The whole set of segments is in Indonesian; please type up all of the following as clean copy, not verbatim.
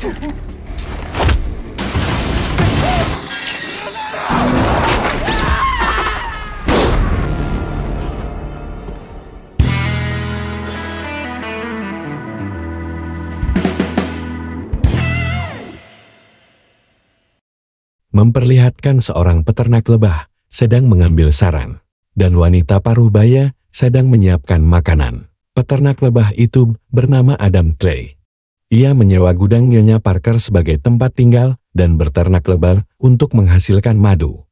Memperlihatkan seorang peternak lebah sedang mengambil sarang, dan wanita paruh baya sedang menyiapkan makanan. Peternak lebah itu bernama Adam Clay. Ia menyewa gudang Nyonya Parker sebagai tempat tinggal dan berternak lebah untuk menghasilkan madu.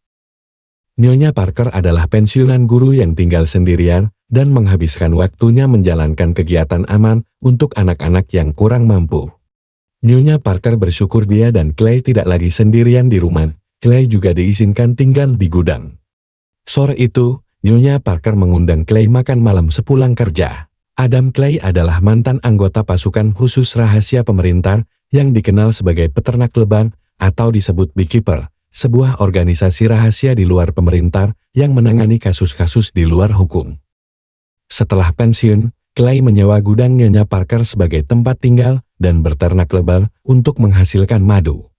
Nyonya Parker adalah pensiunan guru yang tinggal sendirian dan menghabiskan waktunya menjalankan kegiatan aman untuk anak-anak yang kurang mampu. Nyonya Parker bersyukur dia dan Clay tidak lagi sendirian di rumah. Clay juga diizinkan tinggal di gudang. Sore itu, Nyonya Parker mengundang Clay makan malam sepulang kerja. Adam Clay adalah mantan anggota pasukan khusus rahasia pemerintah yang dikenal sebagai peternak lebah atau disebut beekeeper, sebuah organisasi rahasia di luar pemerintah yang menangani kasus-kasus di luar hukum. Setelah pensiun, Clay menyewa gudang Nyonya Parker sebagai tempat tinggal dan berternak lebah untuk menghasilkan madu.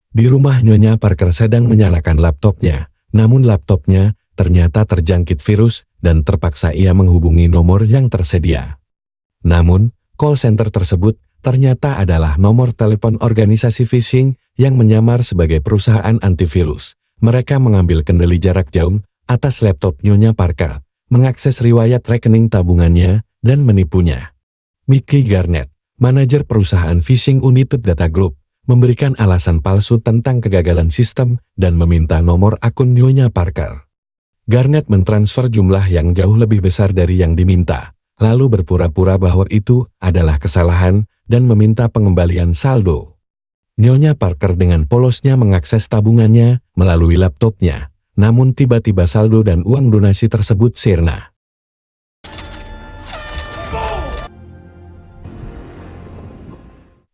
Di rumah Nyonya Parker sedang menyalakan laptopnya, namun laptopnya ternyata terjangkit virus dan terpaksa ia menghubungi nomor yang tersedia. Namun, call center tersebut ternyata adalah nomor telepon organisasi phishing yang menyamar sebagai perusahaan antivirus. Mereka mengambil kendali jarak jauh atas laptop Nyonya Parker, mengakses riwayat rekening tabungannya, dan menipunya. Mickey Garnett, manajer perusahaan phishing United Data Group, memberikan alasan palsu tentang kegagalan sistem dan meminta nomor akun Nyonya Parker. Garnett mentransfer jumlah yang jauh lebih besar dari yang diminta, lalu berpura-pura bahwa itu adalah kesalahan dan meminta pengembalian saldo. Nyonya Parker dengan polosnya mengakses tabungannya melalui laptopnya, namun tiba-tiba saldo dan uang donasi tersebut sirna.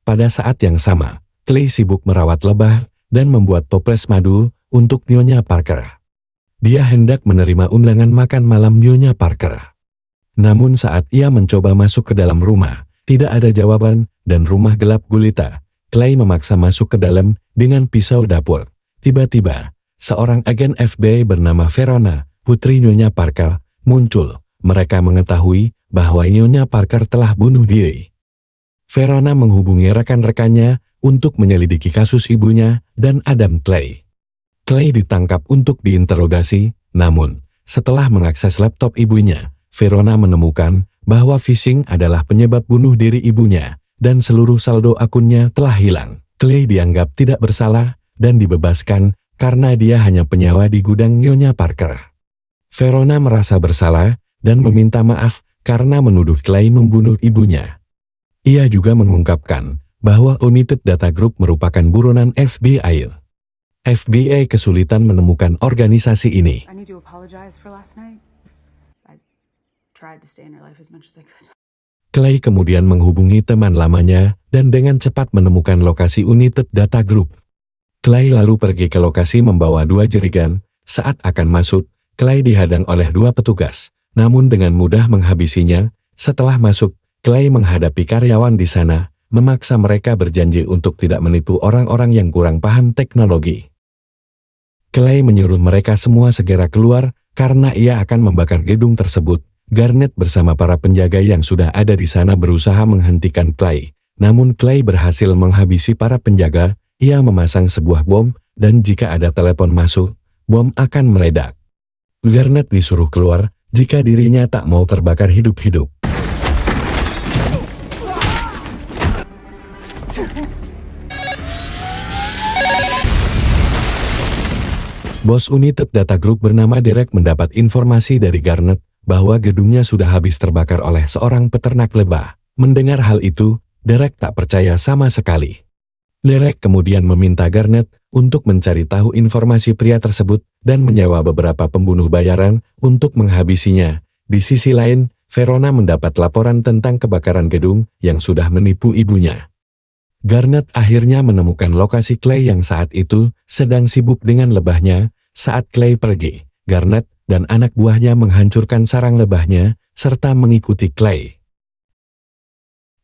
Pada saat yang sama, Clay sibuk merawat lebah dan membuat toples madu untuk Nyonya Parker. Dia hendak menerima undangan makan malam Nyonya Parker. Namun saat ia mencoba masuk ke dalam rumah, tidak ada jawaban dan rumah gelap gulita. Clay memaksa masuk ke dalam dengan pisau dapur. Tiba-tiba, seorang agen FBI bernama Verona, putri Nyonya Parker, muncul. Mereka mengetahui bahwa Nyonya Parker telah bunuh diri. Verona menghubungi rekan-rekannya untuk menyelidiki kasus ibunya dan Adam Clay. Clay ditangkap untuk diinterogasi, namun setelah mengakses laptop ibunya, Verona menemukan bahwa phishing adalah penyebab bunuh diri ibunya dan seluruh saldo akunnya telah hilang. Clay dianggap tidak bersalah dan dibebaskan karena dia hanya penyewa di gudang Nyonya Parker. Verona merasa bersalah dan meminta maaf karena menuduh Clay membunuh ibunya. Ia juga mengungkapkan bahwa United Data Group merupakan buronan FBI. FBI kesulitan menemukan organisasi ini. Clay kemudian menghubungi teman lamanya dan dengan cepat menemukan lokasi United Data Group. Clay lalu pergi ke lokasi membawa 2 jerigen. Saat akan masuk, Clay dihadang oleh 2 petugas, namun dengan mudah menghabisinya. Setelah masuk, Clay menghadapi karyawan di sana, memaksa mereka berjanji untuk tidak menipu orang-orang yang kurang paham teknologi. Clay menyuruh mereka semua segera keluar karena ia akan membakar gedung tersebut. Garnett bersama para penjaga yang sudah ada di sana berusaha menghentikan Clay. Namun Clay berhasil menghabisi para penjaga. Ia memasang sebuah bom, dan jika ada telepon masuk, bom akan meledak. Garnett disuruh keluar jika dirinya tak mau terbakar hidup-hidup. Bos United Data Group bernama Derek mendapat informasi dari Garnett bahwa gedungnya sudah habis terbakar oleh seorang peternak lebah. Mendengar hal itu, Derek tak percaya sama sekali. Derek kemudian meminta Garnett untuk mencari tahu informasi pria tersebut dan menyewa beberapa pembunuh bayaran untuk menghabisinya. Di sisi lain, Verona mendapat laporan tentang kebakaran gedung yang sudah menipu ibunya. Garnett akhirnya menemukan lokasi Clay yang saat itu sedang sibuk dengan lebahnya. Saat Clay pergi, Garnett dan anak buahnya menghancurkan sarang lebahnya serta mengikuti Clay.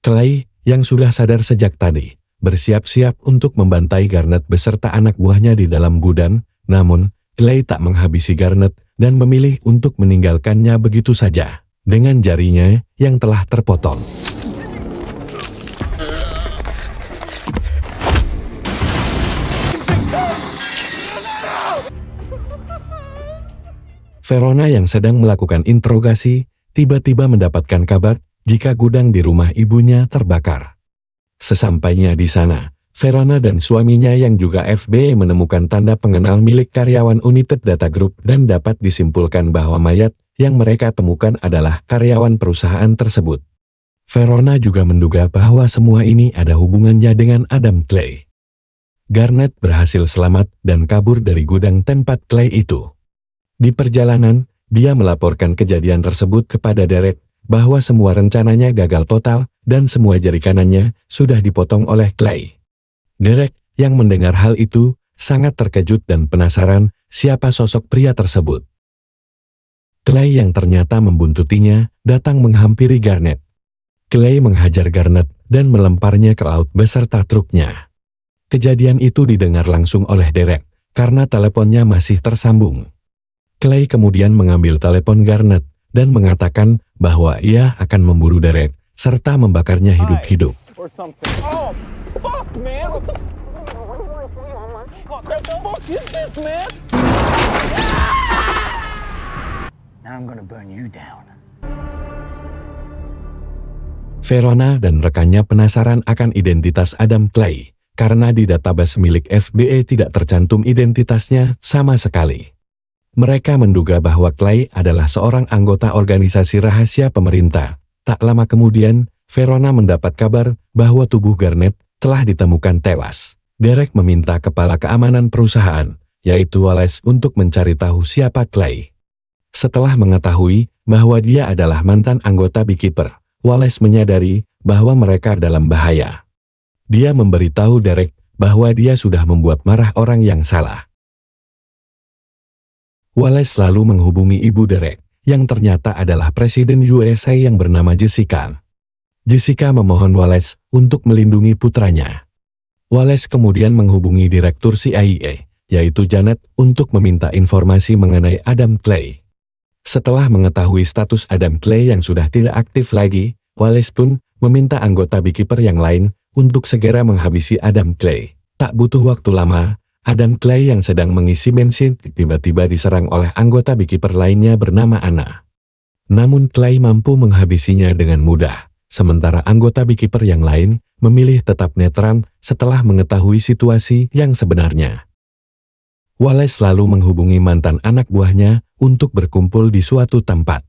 Clay, yang sudah sadar sejak tadi, bersiap-siap untuk membantai Garnet beserta anak buahnya di dalam gudang, namun Clay tak menghabisi Garnet dan memilih untuk meninggalkannya begitu saja, dengan jarinya yang telah terpotong. Verona yang sedang melakukan interogasi, tiba-tiba mendapatkan kabar jika gudang di rumah ibunya terbakar. Sesampainya di sana, Verona dan suaminya yang juga FBI menemukan tanda pengenal milik karyawan United Data Group dan dapat disimpulkan bahwa mayat yang mereka temukan adalah karyawan perusahaan tersebut. Verona juga menduga bahwa semua ini ada hubungannya dengan Adam Clay. Garnet berhasil selamat dan kabur dari gudang tempat Clay itu. Di perjalanan, dia melaporkan kejadian tersebut kepada Derek, bahwa semua rencananya gagal total dan semua jari kanannya sudah dipotong oleh Clay. Derek, yang mendengar hal itu, sangat terkejut dan penasaran siapa sosok pria tersebut. Clay yang ternyata membuntutinya, datang menghampiri Garnet. Clay menghajar Garnet dan melemparnya ke laut beserta truknya. Kejadian itu didengar langsung oleh Derek, karena teleponnya masih tersambung. Clay kemudian mengambil telepon Garnet dan mengatakan bahwa ia akan memburu Derek serta membakarnya hidup-hidup. Verona dan rekannya penasaran akan identitas Adam Clay, karena di database milik FBI tidak tercantum identitasnya sama sekali. Mereka menduga bahwa Clay adalah seorang anggota organisasi rahasia pemerintah. Tak lama kemudian, Verona mendapat kabar bahwa tubuh Garnet telah ditemukan tewas. Derek meminta kepala keamanan perusahaan, yaitu Wallace, untuk mencari tahu siapa Clay. Setelah mengetahui bahwa dia adalah mantan anggota Beekeeper, Wallace menyadari bahwa mereka dalam bahaya. Dia memberitahu Derek bahwa dia sudah membuat marah orang yang salah. Wallace lalu menghubungi ibu Derek, yang ternyata adalah Presiden USA yang bernama Jessica. Jessica memohon Wallace untuk melindungi putranya. Wallace kemudian menghubungi Direktur CIA, yaitu Janet, untuk meminta informasi mengenai Adam Clay. Setelah mengetahui status Adam Clay yang sudah tidak aktif lagi, Wallace pun meminta anggota Beekeeper yang lain untuk segera menghabisi Adam Clay. Tak butuh waktu lama, Adam Clay yang sedang mengisi bensin tiba-tiba diserang oleh anggota Beekeeper lainnya bernama Anna. Namun Clay mampu menghabisinya dengan mudah, sementara anggota Beekeeper yang lain memilih tetap netral setelah mengetahui situasi yang sebenarnya. Wallace lalu menghubungi mantan anak buahnya untuk berkumpul di suatu tempat.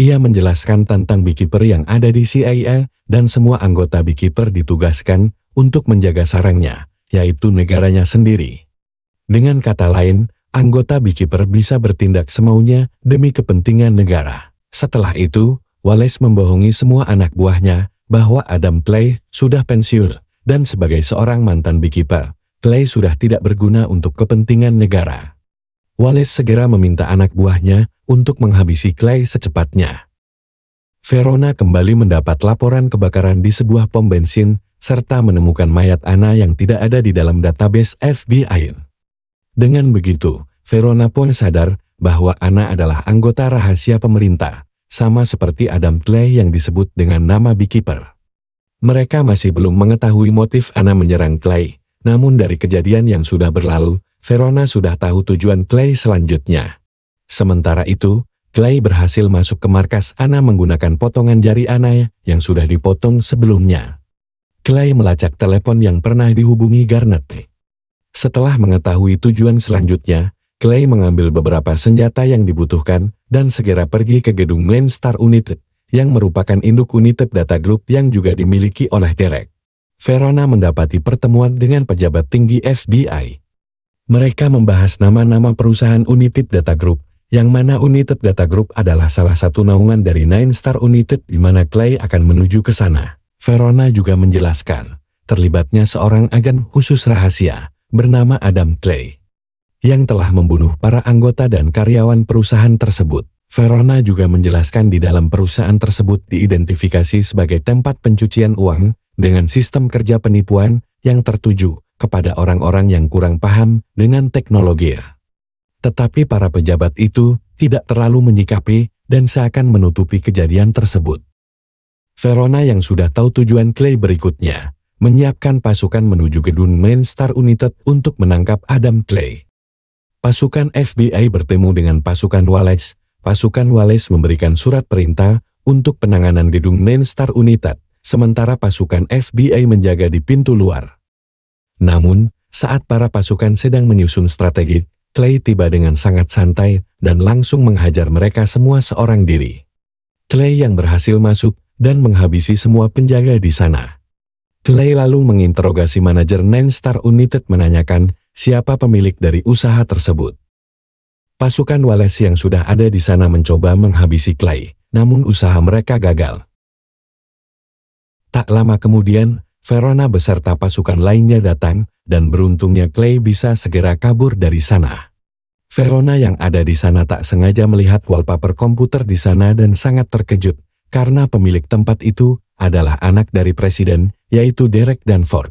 Ia menjelaskan tentang Beekeeper yang ada di CIA dan semua anggota Beekeeper ditugaskan untuk menjaga sarangnya, yaitu negaranya sendiri. Dengan kata lain, anggota Beekeeper bisa bertindak semaunya demi kepentingan negara. Setelah itu, Wallace membohongi semua anak buahnya bahwa Adam Clay sudah pensiun, dan sebagai seorang mantan Beekeeper, Clay sudah tidak berguna untuk kepentingan negara. Wallace segera meminta anak buahnya untuk menghabisi Clay secepatnya. Verona kembali mendapat laporan kebakaran di sebuah pom bensin, serta menemukan mayat Anna yang tidak ada di dalam database FBI. Dengan begitu, Verona pun sadar bahwa Anna adalah anggota rahasia pemerintah, sama seperti Adam Clay yang disebut dengan nama Beekeeper. Mereka masih belum mengetahui motif Anna menyerang Clay, namun dari kejadian yang sudah berlalu, Verona sudah tahu tujuan Clay selanjutnya. Sementara itu, Clay berhasil masuk ke markas Anna menggunakan potongan jari Anna yang sudah dipotong sebelumnya. Clay melacak telepon yang pernah dihubungi Garnet. Setelah mengetahui tujuan selanjutnya, Clay mengambil beberapa senjata yang dibutuhkan dan segera pergi ke gedung Lone Star United, yang merupakan induk United Data Group yang juga dimiliki oleh Derek. Verona mendapati pertemuan dengan pejabat tinggi FBI. Mereka membahas nama-nama perusahaan United Data Group, yang mana United Data Group adalah salah satu naungan dari Lone Star United di mana Clay akan menuju ke sana. Verona juga menjelaskan terlibatnya seorang agen khusus rahasia bernama Adam Clay yang telah membunuh para anggota dan karyawan perusahaan tersebut. Verona juga menjelaskan di dalam perusahaan tersebut diidentifikasi sebagai tempat pencucian uang dengan sistem kerja penipuan yang tertuju kepada orang-orang yang kurang paham dengan teknologi. Tetapi para pejabat itu tidak terlalu menyikapi dan seakan menutupi kejadian tersebut. Verona yang sudah tahu tujuan Clay berikutnya, menyiapkan pasukan menuju gedung Main Star United untuk menangkap Adam Clay. Pasukan FBI bertemu dengan pasukan Wallace. Pasukan Wallace memberikan surat perintah untuk penanganan gedung Main Star United, sementara pasukan FBI menjaga di pintu luar. Namun, saat para pasukan sedang menyusun strategi, Clay tiba dengan sangat santai dan langsung menghajar mereka semua seorang diri. Clay yang berhasil masuk dan menghabisi semua penjaga di sana. Clay lalu menginterogasi manajer Main Star United menanyakan siapa pemilik dari usaha tersebut. Pasukan Wallace yang sudah ada di sana mencoba menghabisi Clay, namun usaha mereka gagal. Tak lama kemudian, Verona beserta pasukan lainnya datang, dan beruntungnya Clay bisa segera kabur dari sana. Verona yang ada di sana tak sengaja melihat wallpaper komputer di sana dan sangat terkejut, karena pemilik tempat itu adalah anak dari presiden, yaitu Derek Danforth.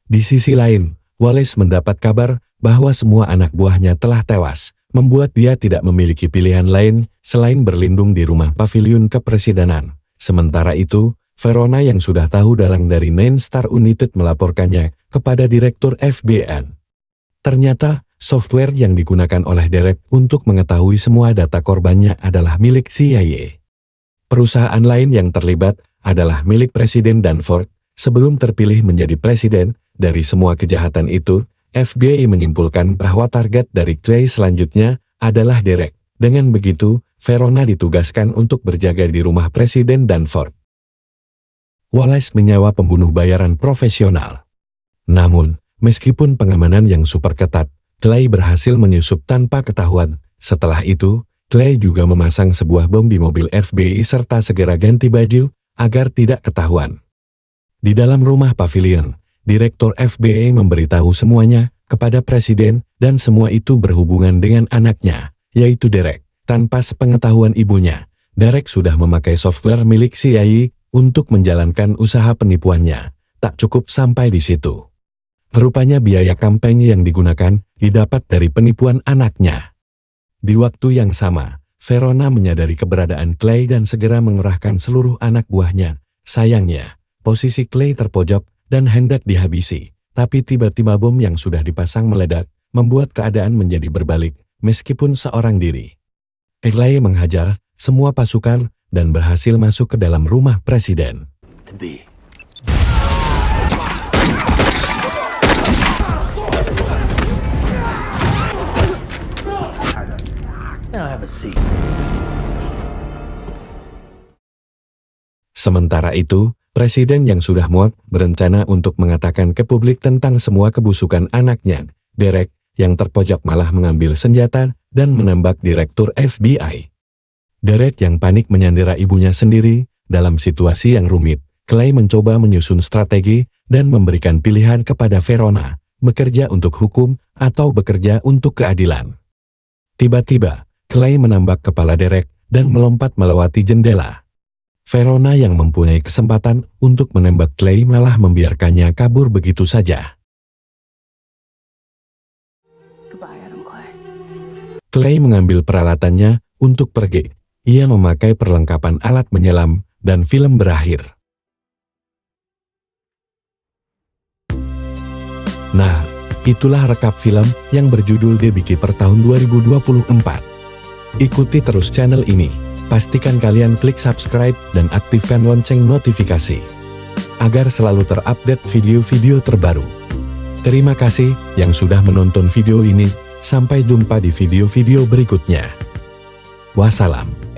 Di sisi lain, Wallace mendapat kabar bahwa semua anak buahnya telah tewas, membuat dia tidak memiliki pilihan lain selain berlindung di rumah pavilion kepresidenan. Sementara itu, Verona yang sudah tahu dalang dari Main Star United melaporkannya kepada Direktur FBI. Ternyata, software yang digunakan oleh Derek untuk mengetahui semua data korbannya adalah milik CIA. Perusahaan lain yang terlibat adalah milik Presiden Danforth. Sebelum terpilih menjadi presiden, dari semua kejahatan itu, FBI menyimpulkan bahwa target dari Clay selanjutnya adalah Derek. Dengan begitu, Verona ditugaskan untuk berjaga di rumah Presiden Danforth. Wallace menyewa pembunuh bayaran profesional. Namun, meskipun pengamanan yang super ketat, Clay berhasil menyusup tanpa ketahuan. Setelah itu, Clay juga memasang sebuah bom di mobil FBI serta segera ganti baju agar tidak ketahuan. Di dalam rumah pavilion, Direktur FBI memberitahu semuanya kepada Presiden dan semua itu berhubungan dengan anaknya, yaitu Derek. Tanpa sepengetahuan ibunya, Derek sudah memakai software milik CIA untuk menjalankan usaha penipuannya. Tak cukup sampai di situ. Rupanya biaya kampanye yang digunakan didapat dari penipuan anaknya. Di waktu yang sama, Verona menyadari keberadaan Clay dan segera mengerahkan seluruh anak buahnya. Sayangnya, posisi Clay terpojok dan hendak dihabisi. Tapi tiba-tiba bom yang sudah dipasang meledak, membuat keadaan menjadi berbalik, meskipun seorang diri. Clay menghajar semua pasukan dan berhasil masuk ke dalam rumah presiden. Sementara itu, presiden yang sudah muak berencana untuk mengatakan ke publik tentang semua kebusukan anaknya. Derek, yang terpojok malah mengambil senjata dan menembak Direktur FBI. Derek yang panik menyandera ibunya sendiri. Dalam situasi yang rumit, Clay mencoba menyusun strategi dan memberikan pilihan kepada Verona, bekerja untuk hukum atau bekerja untuk keadilan. Tiba-tiba, Clay menambak kepala Derek dan melompat melewati jendela. Verona yang mempunyai kesempatan untuk menembak Clay malah membiarkannya kabur begitu saja. Clay mengambil peralatannya untuk pergi. Ia memakai perlengkapan alat menyelam, dan film berakhir. Nah, itulah rekap film yang berjudul The Beekeeper tahun 2024. Ikuti terus channel ini. Pastikan kalian klik subscribe dan aktifkan lonceng notifikasi, agar selalu terupdate video-video terbaru. Terima kasih yang sudah menonton video ini. Sampai jumpa di video-video berikutnya. Wassalam.